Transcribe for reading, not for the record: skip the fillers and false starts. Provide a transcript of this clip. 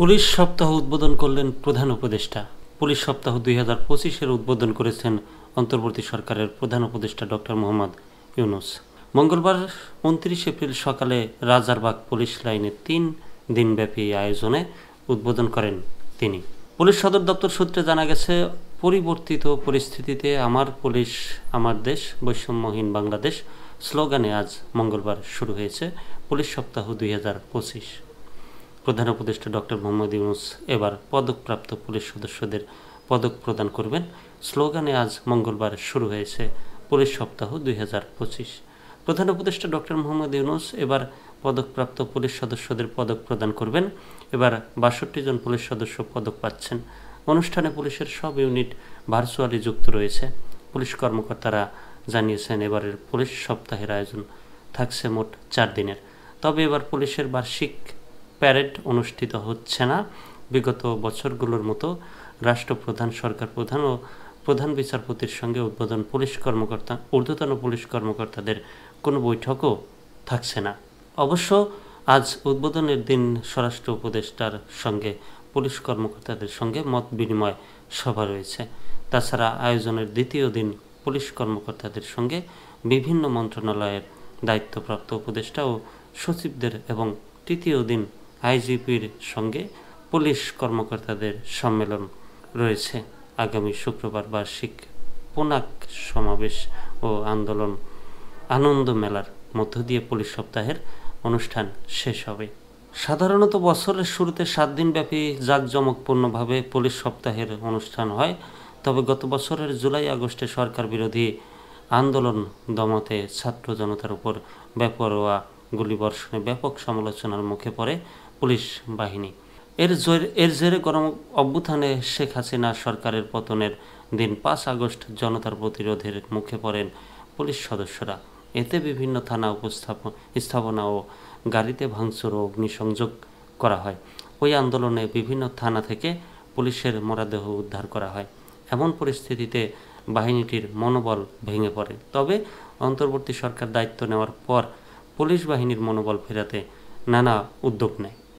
Police সপ্তাহ উদ্বোধন করলেন প্রধান উপদেষ্টা। পুলিশ সপ্তাহ 2025-এর উদ্বোধন করেছেন অন্তর্বর্তী সরকারের প্রধান উপদেষ্টা ডক্টর মোহাম্মদ ইউনূস। মঙ্গলবার 29 এপ্রিল সকালে রাজারবাগ পুলিশ লাইনে 3 দিনব্যাপী আয়োজনে উদ্বোধন করেন তিনি। পুলিশ সদর দপ্তর সূত্রে জানা গেছে, পরিবর্তিত পরিস্থিতিতে আমার পুলিশ আমার দেশ, বৈষম্যহীন বাংলাদেশ স্লোগানে আজ মঙ্গলবার শুরু হয়েছে পুলিশ সপ্তাহ 2025। প্রধান উপদেষ্টা ডক্টর মোহাম্মদ ইউনূস এবার পদকপ্রাপ্ত পুলিশ সদস্যদের পদক প্রদান করবেন। স্লোগানে আজ মঙ্গলবার শুরু হয়েছে পুলিশ সপ্তাহ 2025। প্রধান উপদেষ্টা ডক্টর মোহাম্মদ ইউনূস এবার পদকপ্রাপ্ত পুলিশ সদস্যদের পদক প্রদান করবেন। এবার 62 জন পুলিশ সদস্য পদক পাচ্ছেন। অনুষ্ঠানে পুলিশের সব ইউনিট ভার্চুয়ালি যুক্ত রয়েছে। পুলিশ কর্মকর্তারা জানিয়েছেন, এবারের পুলিশ সপ্তাহের আয়োজন থাকছে মোট 4 দিনের। তবে এবার পুলিশের বার্ষিক প্যারেড অনুষ্ঠিত হচ্ছে না। বিগত বছরগুলোর মতো রাষ্ট্রপ্রধান, সরকার প্রধান ও প্রধান বিচারপতির সঙ্গে ঊর্ধ্বতন পুলিশ কর্মকর্তাদের কোনো বৈঠকও থাকছে না। অবশ্য আজ উদ্বোধনের দিন স্বরাষ্ট্র উপদেষ্টার সঙ্গে পুলিশ কর্মকর্তাদের সঙ্গে মত বিনিময় সভা রয়েছে। তাছাড়া আয়োজনের দ্বিতীয় দিন পুলিশ কর্মকর্তাদের সঙ্গে বিভিন্ন মন্ত্রণালয়ের দায়িত্বপ্রাপ্ত উপদেষ্টা ও সচিবদের এবং তৃতীয় দিন আইজিপির সঙ্গে পুলিশ কর্মকর্তাদের সম্মেলন রয়েছে। আগামী শুক্রবার বার্ষিক পোনাক সমাবেশ ও আনন্দ মেলার মধ্য দিয়ে পুলিশ সপ্তাহের অনুষ্ঠান শেষ হবে। সাধারণত বছরের শুরুতে 7 দিনব্যাপী জাঁকজমকপূর্ণভাবে পুলিশ সপ্তাহের অনুষ্ঠান হয়। তবে গত বছরের জুলাই আগস্টে সরকার বিরোধী আন্দোলন দমাতে ছাত্র জনতার উপর বেপরোয়া গুলিবর্ষণে ব্যাপক সমালোচনার মুখে পড়ে পুলিশ বাহিনী। এর জেরে গণ অভ্যুত্থানে শেখ হাসিনা সরকারের পতনের দিন 5 আগস্ট জনতার প্রতিরোধের মুখে পড়েন পুলিশ সদস্যরা। এতে বিভিন্ন থানা স্থাপনা ও গাড়িতে ভাঙচুর ও অগ্নিসংযোগ করা হয়। ওই আন্দোলনে বিভিন্ন থানা থেকে পুলিশের মরদেহ উদ্ধার করা হয়। এমন পরিস্থিতিতে বাহিনীটির মনোবল ভেঙে পড়ে। তবে অন্তর্বর্তী সরকার দায়িত্ব নেওয়ার পর পুলিশ বাহিনীর মনোবল ফেরাতে নানা উদ্যোগ নেয়।